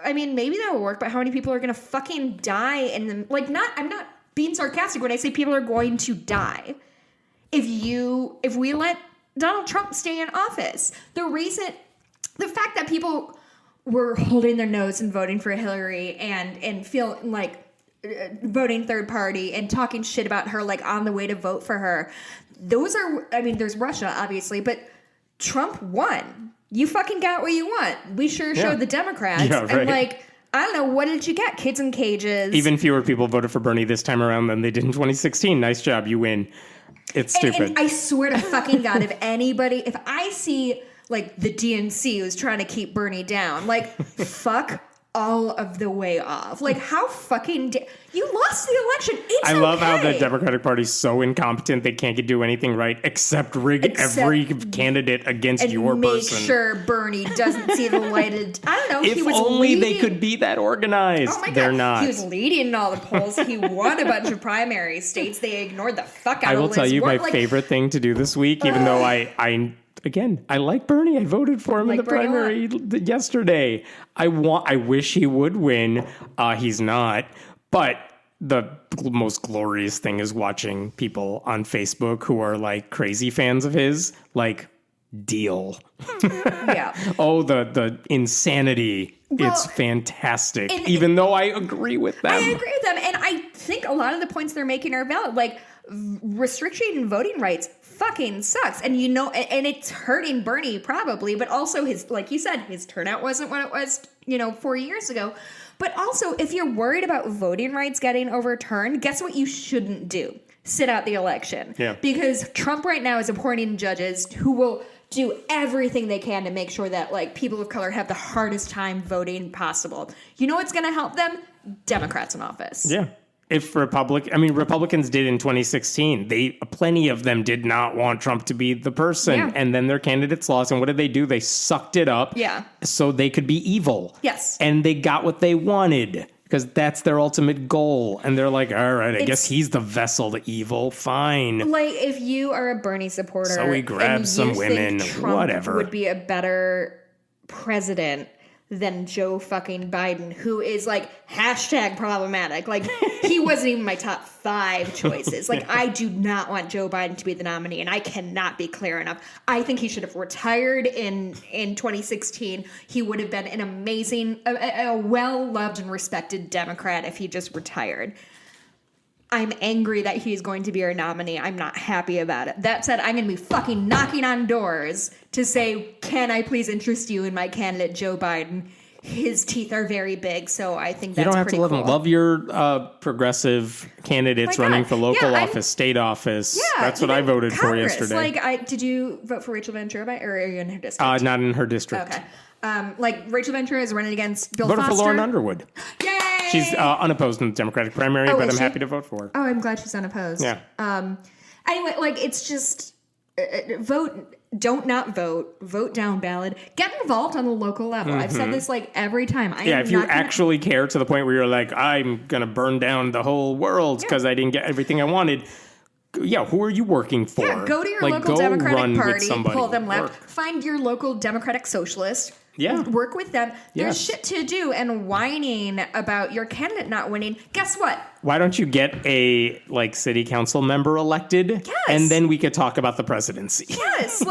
I mean, maybe that will work, but how many people are going to fucking die in the, like, I'm not being sarcastic when I say people are going to die. If we let Donald Trump stay in office, the fact that people were holding their nose and voting for Hillary and feel like, voting third party and talking shit about her like on the way to vote for her. Those are, I mean, there's Russia obviously, but Trump won. You fucking got what you want. We sure showed the Democrats. Yeah, right. And like, I don't know, what did you get? Kids in cages. Even fewer people voted for Bernie this time around than they did in 2016. Nice job. You win. It's stupid. And I swear to fucking God, if I see like the DNC who's trying to keep Bernie down, like fuck all of the way off. Like, how fucking... you lost the election. It's I love how the Democratic Party's so incompetent they can't do anything right except rig every candidate against your person. Make sure Bernie doesn't see the light of... I don't know. If only they could be that organized. Oh my God. They're not. He was leading in all the polls. He won a bunch of primary states. They ignored the fuck out of I will tell you my favorite thing to do this week, even though Again, I like Bernie. I voted for him in the primary yesterday. I wish he would win. He's not. But the most glorious thing is watching people on Facebook who are like crazy fans of his, like, deal. Yeah. Oh, the insanity. Well, it's fantastic. Even though I agree with them. I agree with them. And I think a lot of the points they're making are valid. Like, restriction voting rights fucking sucks, and and it's hurting Bernie probably, but also his, like you said, his turnout wasn't what it was 4 years ago. But also, if you're worried about voting rights getting overturned, guess what you shouldn't do? Sit out the election. Yeah. Because Trump right now is appointing judges who will do everything they can to make sure that like people of color have the hardest time voting possible. You know what's going to help them? Democrats in office. Yeah. If Republicans did in 2016, plenty of them did not want Trump to be the person, and then their candidates lost. And what did they do? They sucked it up, so they could be evil. Yes, and they got what they wanted because that's their ultimate goal. And they're like, all right, I guess he's the vessel to evil. Fine. Like if you are a Bernie supporter, so we grab some women, Trump whatever, would be a better president than Joe fucking Biden, who is like #problematic. Like he wasn't even my top 5 choices. Like I do not want Joe Biden to be the nominee, and I cannot be clear enough. I think he should have retired in 2016. He would have been an amazing, a well-loved and respected Democrat if he just retired. I'm angry that he's going to be our nominee. I'm not happy about it. That said, I'm going to be fucking knocking on doors to say, can I please interest you in my candidate, Joe Biden? His teeth are very big, so I think that's pretty cool. You don't have to love him. Love your progressive candidates running for local office, state office. Yeah, that's what I voted for yesterday. Like, did you vote for Rachel Ventura, or are you in her district? Not in her district. Okay. Like Rachel Ventura is running against Bill Foster. Voted for Lauren Underwood. Yay! She's unopposed in the Democratic primary, but I'm happy to vote for her. Oh, I'm glad she's unopposed. Yeah. Anyway, like it's just vote. Don't not vote. Vote down ballot. Get involved on the local level. I've said this like every time. If you actually care to the point where you're like, I'm going to burn down the whole world because I didn't get everything I wanted. Yeah, who are you working for? Yeah, go to your local Democratic Party, pull them left. Find your local Democratic Socialist. Yeah. Work with them. There's shit to do, and whining about your candidate not winning. Guess what? Why don't you get a city council member elected? Yes. And then we could talk about the presidency. Yes.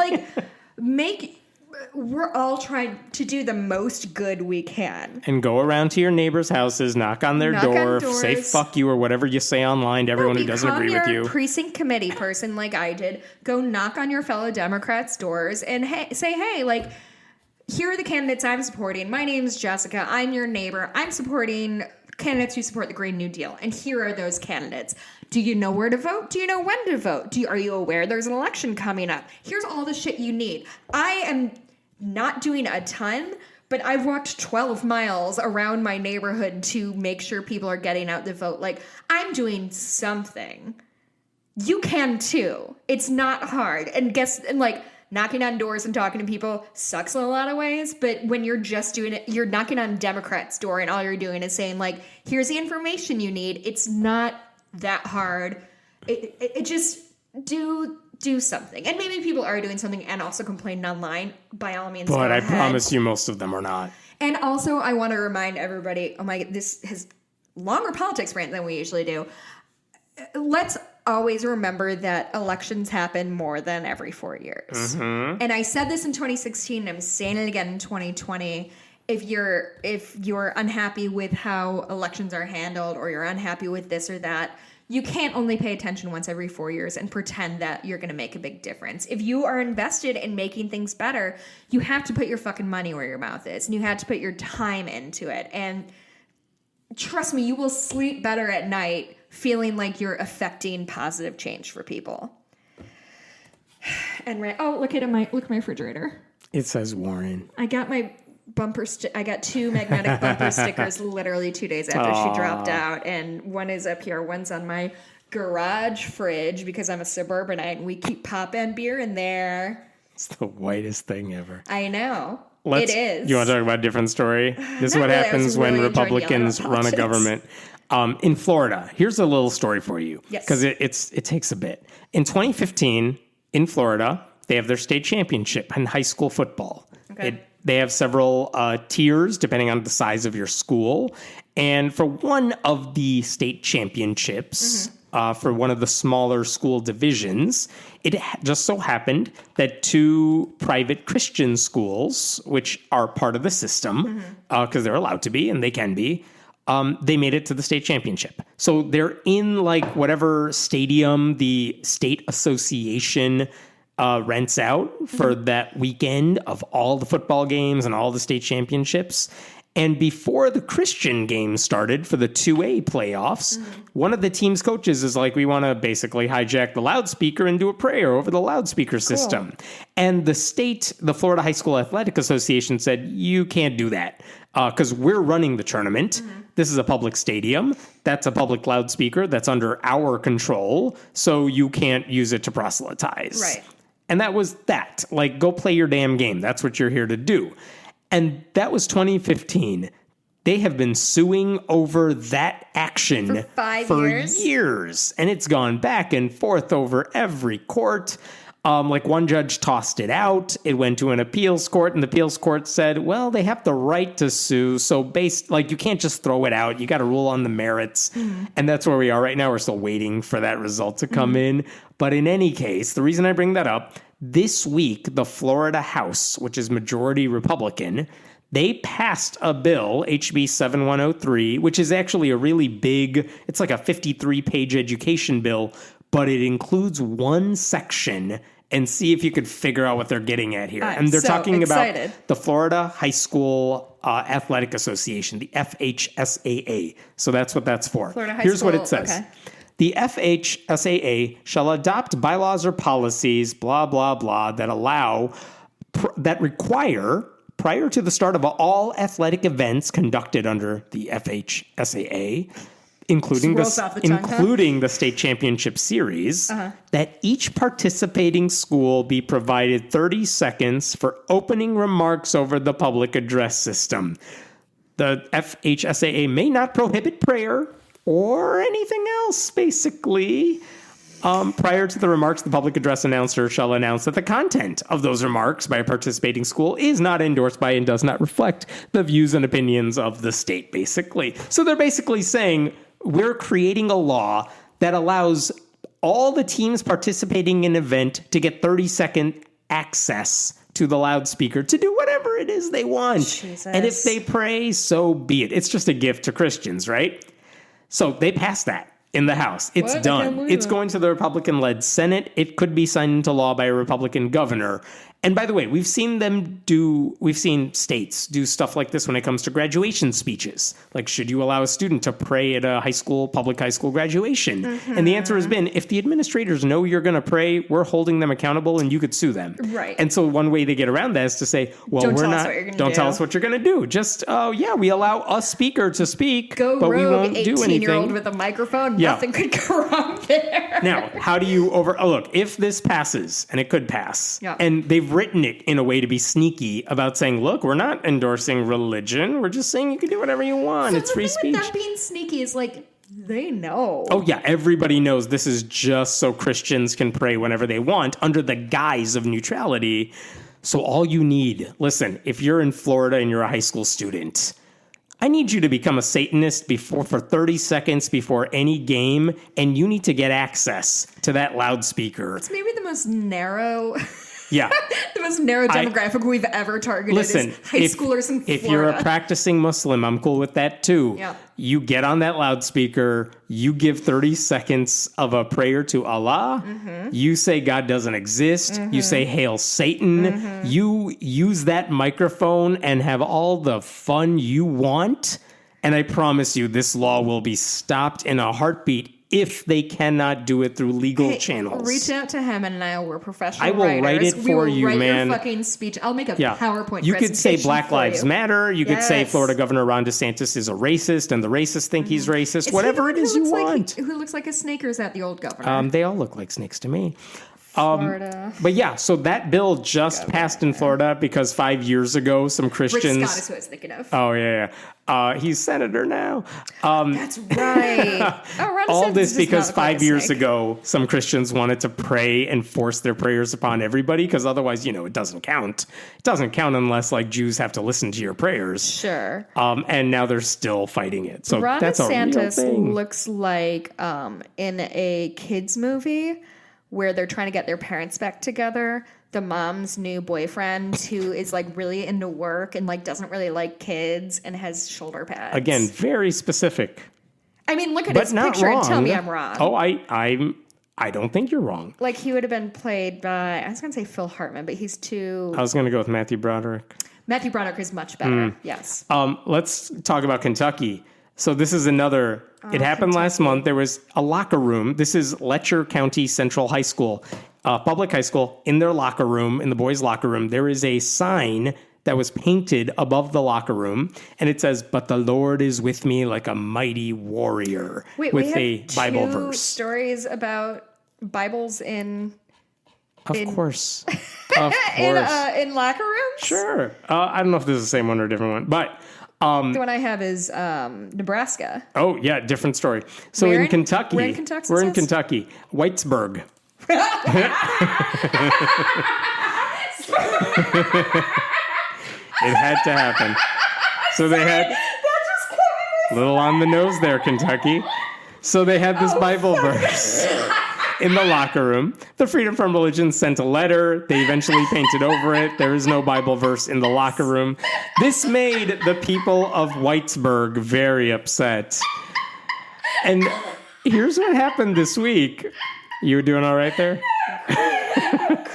We're all trying to do the most good we can. And go around to your neighbors' houses, knock on their door, say fuck you or whatever you say online to everyone who doesn't agree with you. Precinct committee person like I did. Go knock on your fellow Democrats' doors and say, hey, here are the candidates I'm supporting. My name's Jessica. I'm your neighbor. I'm supporting candidates who support the Green New Deal. And here are those candidates. Do you know where to vote? Do you know when to vote? Are you aware there's an election coming up? Here's all the shit you need. I am not doing a ton, but I've walked 12 miles around my neighborhood to make sure people are getting out to vote. I'm doing something. You can too. It's not hard. And knocking on doors and talking to people sucks in a lot of ways, but when you're just doing it, you're knocking on Democrats' door and all you're doing is saying, here's the information you need. It's not that hard. It just do something. And maybe people are doing something and also complaining online. By all means, but I promise you most of them are not. And also, I want to remind everybody, this has longer politics rant than we usually do. Let's always remember that elections happen more than every 4 years. Mm-hmm. And I said this in 2016, and I'm saying it again in 2020. If you're unhappy with how elections are handled, or you're unhappy with this or that, you can't only pay attention once every 4 years and pretend that you're going to make a big difference. If you are invested in making things better, you have to put your fucking money where your mouth is, and you have to put your time into it. And trust me, you will sleep better at night feeling like you're affecting positive change for people. And look at my refrigerator. It says Warren. I got my I got 2 magnetic bumper stickers literally 2 days after she dropped out, and one is up here, one's on my garage fridge because I'm a suburbanite and we keep pop-in beer in there. It's the whitest thing ever. I know. It is. You want to talk about a different story? This is what happens when Republicans run a government. In Florida, here's a little story for you. Yes. Because it takes a bit. In 2015, in Florida, they have their state championship in high school football. Okay. They have several tiers depending on the size of your school. And for one of the state championships, for one of the smaller school divisions, it just so happened that 2 private Christian schools, which are part of the system, because they're allowed to be and they can be, they made it to the state championship. So they're in whatever stadium the state association rents out for that weekend of all the football games and all the state championships. And before the Christian game started for the 2A playoffs, one of the team's coaches is like, we want to basically hijack the loudspeaker and do a prayer over the loudspeaker system. And the Florida High School Athletic Association said, you can't do that because we're running the tournament. This is a public stadium. That's a public loudspeaker that's under our control. So you can't use it to proselytize. Right. And that was that. Go play your damn game. That's what you're here to do. And that was 2015. They have been suing over that action for 5 years. Years. And it's gone back and forth over every court. One judge tossed it out. It went to an appeals court, and the appeals court said, well, they have the right to sue. So you can't just throw it out. You got to rule on the merits. And that's where we are right now. We're still waiting for that result to come in. But in any case, the reason I bring that up, this week, the Florida House, which is majority Republican, they passed a bill, HB 7103, which is actually a really big, it's like a 53-page education bill, but it includes one section, and see if you could figure out what they're getting at here. And they're talking about the Florida High School Athletic Association, the FHSAA. So that's what that's for. Here's what it says. Okay. The FHSAA shall adopt bylaws or policies, blah, blah, blah, that require, prior to the start of all athletic events conducted under the FHSAA, including rolls off the tongue, huh? including the state championship series, that each participating school be provided 30 seconds for opening remarks over the public address system. The FHSAA may not prohibit prayer or anything else, basically. Prior to the remarks, the public address announcer shall announce that the content of those remarks by a participating school is not endorsed by and does not reflect the views and opinions of the state, basically. So they're basically saying we're creating a law that allows all the teams participating in an event to get 30-second access to the loudspeaker to do whatever it is they want. Jesus. And if they pray, so be it. It's just a gift to Christians, right? So they passed that in the House. It's done. It's going to the Republican-led Senate. It could be signed into law by a Republican governor. And by the way, we've seen states do stuff like this when it comes to graduation speeches. Like, should you allow a student to pray at a public high school graduation? Mm-hmm. And the answer has been, if the administrators know you're going to pray, we're holding them accountable and you could sue them. Right. And so one way they get around that is to say, well, don't tell us what you're going to do. Just, we allow a speaker to speak, but we won't do anything. 18-year-old with a microphone, nothing could go wrong there. Now, how do you look, if this passes, and it could pass, and they've written it in a way to be sneaky about saying, look, we're not endorsing religion. We're just saying you can do whatever you want. So it's free speech. With them being sneaky is like, they know. Oh, yeah. Everybody knows this is just so Christians can pray whenever they want under the guise of neutrality. So all you need, listen, if you're in Florida and you're a high school student, I need you to become a Satanist for 30 seconds before any game, and you need to get access to that loudspeaker. It's maybe the most narrow... Yeah. The most narrow demographic we've ever targeted is high schoolers in Florida. If you're a practicing Muslim, I'm cool with that too. Yeah. You get on that loudspeaker, you give 30 seconds of a prayer to Allah, you say God doesn't exist, you say Hail Satan, you use that microphone and have all the fun you want, and I promise you this law will be stopped in a heartbeat if they cannot do it through legal channels. Reach out to him and I. We're professional writers. I will write it for you, man. We will write your fucking speech. I'll make a PowerPoint You could say Black Lives you. Matter. You could say Florida Governor Ron DeSantis is a racist and the racists think he's racist. Whatever it is you want. Who looks like a snake, or is that the old governor? They all look like snakes to me. Florida. But yeah, so that bill just passed in Florida because 5 years ago, some Christians... Rick Scott is who I was thinking of. Oh, yeah. He's senator now. That's right. All this because 5 years ago, some Christians wanted to pray and force their prayers upon everybody because otherwise, it doesn't count. It doesn't count unless, Jews have to listen to your prayers. Sure. And now they're still fighting it. So Ron that's DeSantis a real thing. looks like in a kids movie where they're trying to get their parents back together. The mom's new boyfriend who is really into work and doesn't really like kids and has shoulder pads. Again, very specific. I mean, look at his picture and tell me I'm wrong. Oh, I don't think you're wrong. He would have been played by, I was going to say Phil Hartman, but he's too... I was going to go with Matthew Broderick. Matthew Broderick is much better, yes. Let's talk about Kentucky. So this is another... It happened last month. There was a locker room. This is Letcher County Central High School, public high school. In their locker room, in the boys' locker room, there is a sign that was painted above the locker room, and it says, "But the Lord is with me like a mighty warrior," with a Bible verse. Stories about Bibles in... Of course. in locker rooms? Sure. I don't know if this is the same one or a different one, but... the one I have is Nebraska. Oh, yeah, different story. So in Kentucky... We're in Kentucky? We're in Kentucky. Whitesburg. It had to happen. So they had... A little on the nose there, Kentucky. So they had this Bible verse in the locker room. The Freedom from Religion sent a letter. They eventually painted over it. There is no Bible verse in the locker room. This made the people of Whitesburg very upset. And here's what happened this week. You were doing all right there? I'm crying.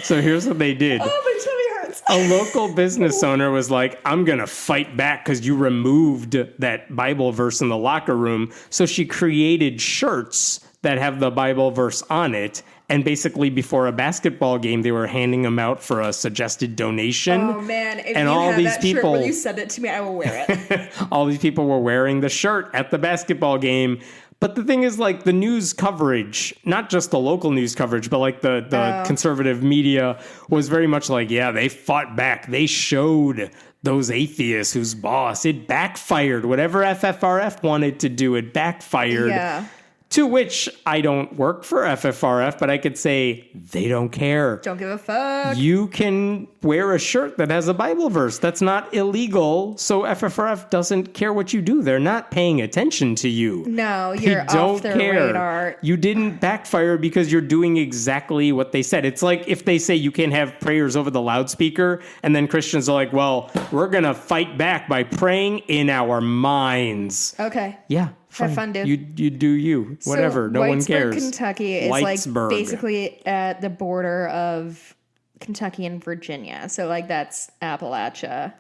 So here's what they did. Oh, my tummy hurts. A local business owner was like, I'm going to fight back because you removed that Bible verse in the locker room. So she created shirts that have the Bible verse on it And basically before a basketball game, they were handing them out for a suggested donation. Oh man, if and you all have these that people, shirt, will you send it to me? I will wear it. all these people were wearing the shirt at the basketball game. But the thing is, like, the news coverage, not just the local news coverage, but like the conservative media was very much like, yeah, they fought back. They showed those atheists whose boss, it backfired. Whatever FFRF wanted to do, it backfired. Yeah. To which I don't work for FFRF, but I could say they don't care. Don't give a fuck. You can wear a shirt that has a Bible verse. That's not illegal. So FFRF doesn't care what you do. They're not paying attention to you. No, you're off their radar. You didn't backfire because you're doing exactly what they said. It's like if they say you can't have prayers over the loudspeaker, and then Christians are like, well, we're going to fight back by praying in our minds. Okay. Yeah. Fine. Have fun, dude. You do you. Whatever. So no one cares. Kentucky is like Whitesburg. basically at the border of Kentucky and Virginia. So like that's Appalachia,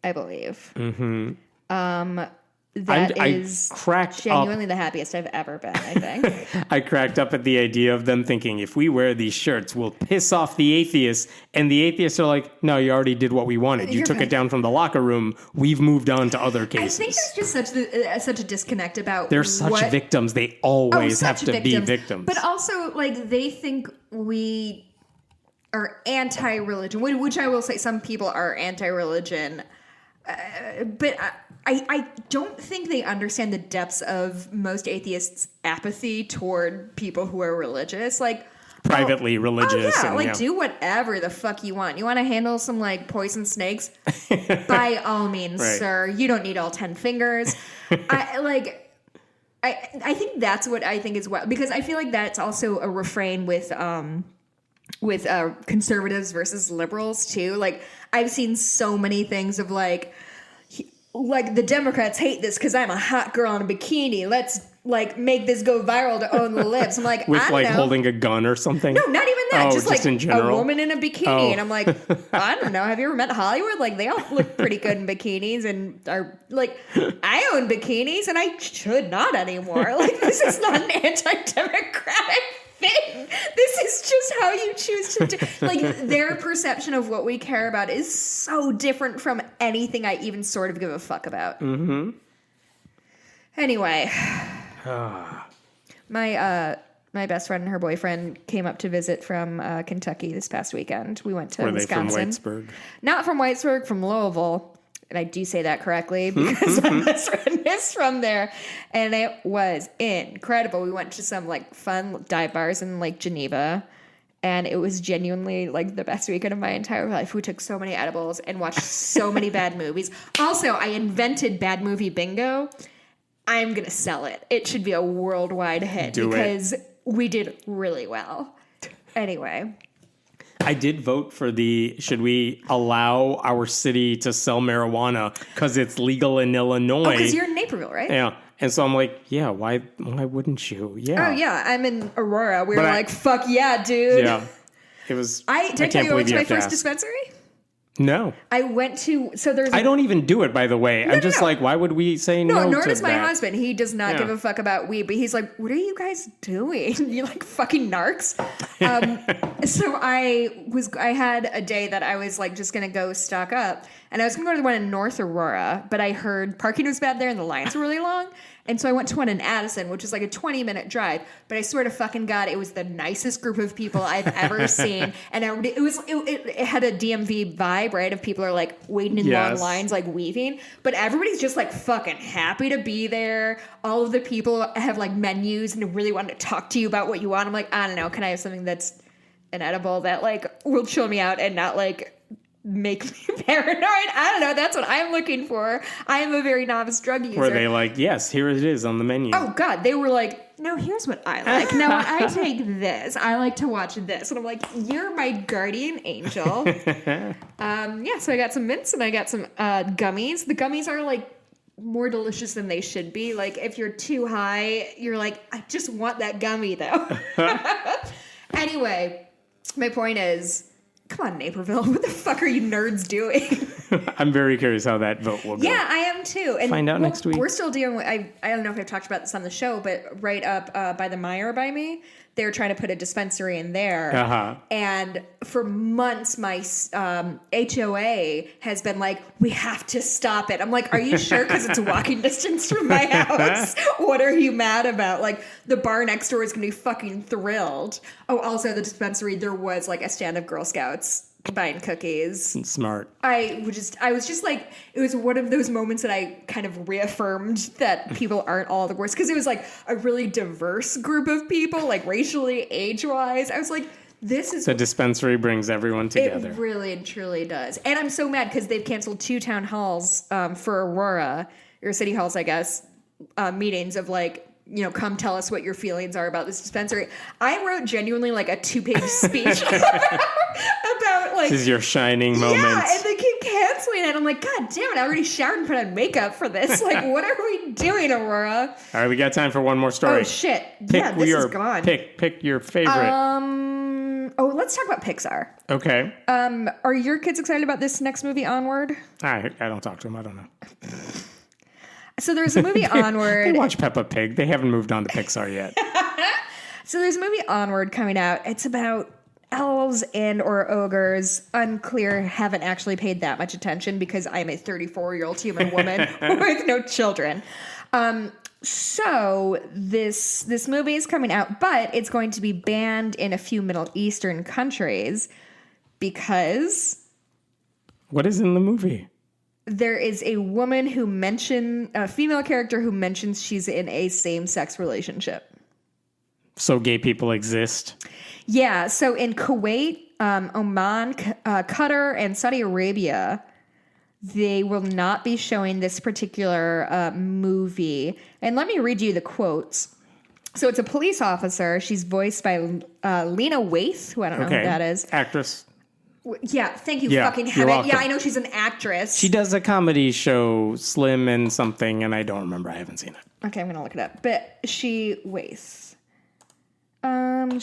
I believe. Mm-hmm. That is genuinely the happiest I've ever been, I think. I cracked up at the idea of them thinking, if we wear these shirts, we'll piss off the atheists. And the atheists are like, no, you already did what we wanted. You took it down from the locker room. We've moved on to other cases. I think there's just such a disconnect about they're such victims. They always have to be victims. But also, like, they think we are anti-religion, which I will say some people are anti-religion. But I don't think they understand the depths of most atheists' apathy toward people who are religious. Like, privately religious. Oh, yeah, and, like, do whatever the fuck you want. You want to handle some, like, poison snakes? By all means, right. Sir. You don't need all 10 fingers. I think that's what I think is what, because I feel like that's also a refrain with conservatives versus liberals too. Like, I've seen so many things of like the Democrats hate this because I'm a hot girl in a bikini. Let's like make this go viral to own the libs. I'm like, with I don't like know. holding a gun or something. No, not even that. Just like in general? a woman in a bikini, and I'm like, I don't know. Have you ever met Hollywood? Like, they all look pretty good in bikinis, and are like, I own bikinis, and I should not anymore. Like, this is not an anti-democratic thing. This is just how you choose to do. Like, their perception of what we care about is so different from anything I even sort of give a fuck about. Mm-hmm. Anyway, my best friend and her boyfriend came up to visit from Kentucky this past weekend. We went to Wisconsin. Were they from Whitesburg? Not from Whitesburg, from Louisville. And I do say that correctly because my best friend is from there. And it was incredible. We went to some like fun dive bars in like Geneva. And it was genuinely like the best weekend of my entire life. We took so many edibles and watched so many bad movies. Also, I invented bad movie bingo. I'm going to sell it. It should be a worldwide hit because we did really well. Anyway. I did vote for should we allow our city to sell marijuana because it's legal in Illinois? Oh, because you're in Naperville, right? Yeah. And so I'm like, yeah, why wouldn't you? Yeah. Oh, yeah. I'm in Aurora. We were like, fuck yeah, dude. Yeah. It was. Did I tell you I went to my first dispensary? No. I went to, I don't even do it, by the way. I'm just like, why would we say no to that? No, nor does my husband. He does not give a fuck about weed, but he's like, what are you guys doing? You're like fucking narcs. So I had a day that I was like just going to go stock up, and I was going to go to the one in North Aurora, but I heard parking was bad there and the lines were really long. And so I went to one in Addison, which is like a 20-minute drive. But I swear to fucking God, it was the nicest group of people I've ever seen. And it had a DMV vibe, right? Of people are like waiting in long lines, like weaving. But everybody's just like fucking happy to be there. All of the people have like menus and really want to talk to you about what you want. I'm like, I don't know. Can I have something that's an edible that like will chill me out and not like make me paranoid? I don't know. That's what I'm looking for. I am a very novice drug user. Were they like, yes, here it is on the menu? Oh, God. They were like, no, here's what I like. No, I take this. I like to watch this. And I'm like, you're my guardian angel. So I got some mints and I got some gummies. The gummies are like more delicious than they should be. Like, if you're too high, you're like, I just want that gummy, though. Anyway, my point is, come on, Naperville. What the fuck are you nerds doing? I'm very curious how that vote will go. Yeah, I am too. And find out next week. We're still dealing with, I don't know if I've talked about this on the show, but right up by the Meyer by me, they're trying to put a dispensary in there. Uh-huh. And for months, my HOA has been like, we have to stop it. I'm like, are you sure? Because it's walking distance from my house. What are you mad about? Like, the bar next door is going to be fucking thrilled. Oh, also the dispensary, there was like a stand of Girl Scouts buying cookies. Smart. I was just like, it was one of those moments that I kind of reaffirmed that people aren't all the worst, because it was like a really diverse group of people, like racially, age-wise. I was like, this is... The dispensary brings everyone together. It really and truly does. And I'm so mad because they've canceled 2 town halls for Aurora, or city halls, I guess, meetings of like, you know, come tell us what your feelings are about this dispensary. I wrote genuinely like a 2-page speech about like... This is your shining moment. Yeah, and they keep canceling it. I'm like, God damn it, I already showered and put on makeup for this. Like, what are we doing, Aurora? All right, we got time for one more story. Oh, shit. Yeah, this is gone. Pick your favorite. Let's talk about Pixar. Okay. Are your kids excited about this next movie, Onward? I don't talk to them. I don't know. So there's a movie Onward. They watch Peppa Pig. They haven't moved on to Pixar yet. So there's a movie Onward coming out. It's about elves and or ogres. Unclear. Haven't actually paid that much attention because I'm a 34-year-old human woman with no children. So this movie is coming out, but it's going to be banned in a few Middle Eastern countries because... What is in the movie? There is a woman a female character who mentions she's in a same-sex relationship. So gay people exist? Yeah. So in Kuwait, Oman, Qatar, and Saudi Arabia, they will not be showing this particular movie. And let me read you the quotes. So it's a police officer. She's voiced by Lena Waithe, who I don't know who that is. Actress. Yeah, thank you, fucking heaven. Yeah, I know she's an actress. She does a comedy show, Slim and something, and I don't remember. I haven't seen it. Okay, I'm going to look it up. But Waithe. Oh!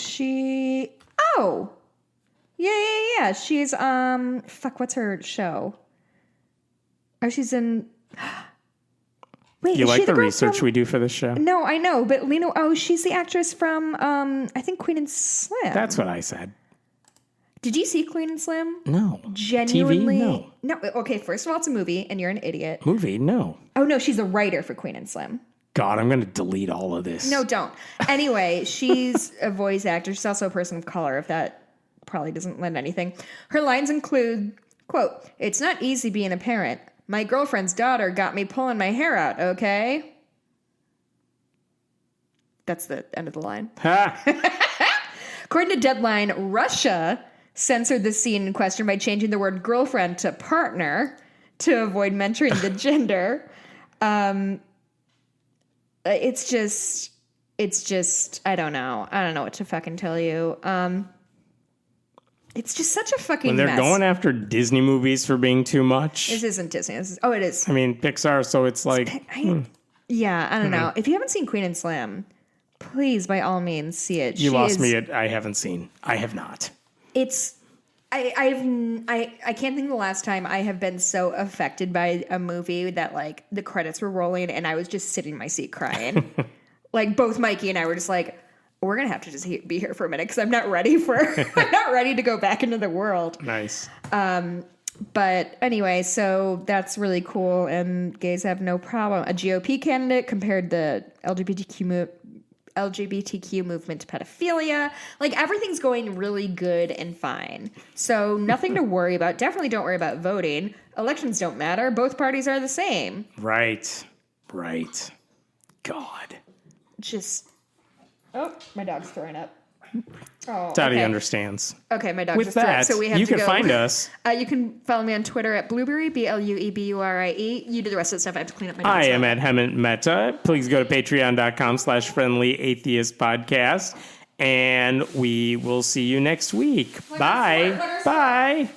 Yeah. She's, what's her show? Oh, she's in... Wait, you like the research we do for this show? No, I know, but she's the actress from, I think Queen and Slim. That's what I said. Did you see Queen and Slim? No. Genuinely? TV? No. No. Okay, first of all, it's a movie, and you're an idiot. Movie? No. Oh, no, she's a writer for Queen and Slim. God, I'm going to delete all of this. No, don't. Anyway, she's a voice actor. She's also a person of color, if that probably doesn't lend anything. Her lines include, quote, "It's not easy being a parent. My girlfriend's daughter got me pulling my hair out, okay?" That's the end of the line. According to Deadline, Russia censored the scene in question by changing the word girlfriend to partner to avoid mentioning the gender. It's just, I don't know. I don't know what to fucking tell you. It's just such a fucking mess. When they're mess. going after Disney movies for being too much. This isn't Disney. It is. I mean, Pixar, so it's like... Yeah, I don't know. If you haven't seen Queen and Slim, please, by all means, see it. You lost me at I haven't seen. I have not. I can't think of the last time I have been so affected by a movie that like the credits were rolling and I was just sitting in my seat crying. Like both Mikey and I were just like, we're gonna have to just be here for a minute because I'm not ready to go back into the world. Nice. But anyway, so that's really cool, and gays have no problem. A GOP candidate compared the LGBTQ movement to pedophilia. Like, everything's going really good and fine. So nothing to worry about. Definitely don't worry about voting. Elections don't matter. Both parties are the same. Right. God. Oh, my dog's throwing up. Oh, Daddy understands. Okay, my dog With just threw up, so we have you to go. can find us. You can follow me on Twitter at Blueberry, BLUEBURIE. You do the rest of the stuff. I have to clean up my dog's I am at Hemant Mehta. Please go to patreon.com/friendly atheist podcast. And we will see you next week. Bye. Bye.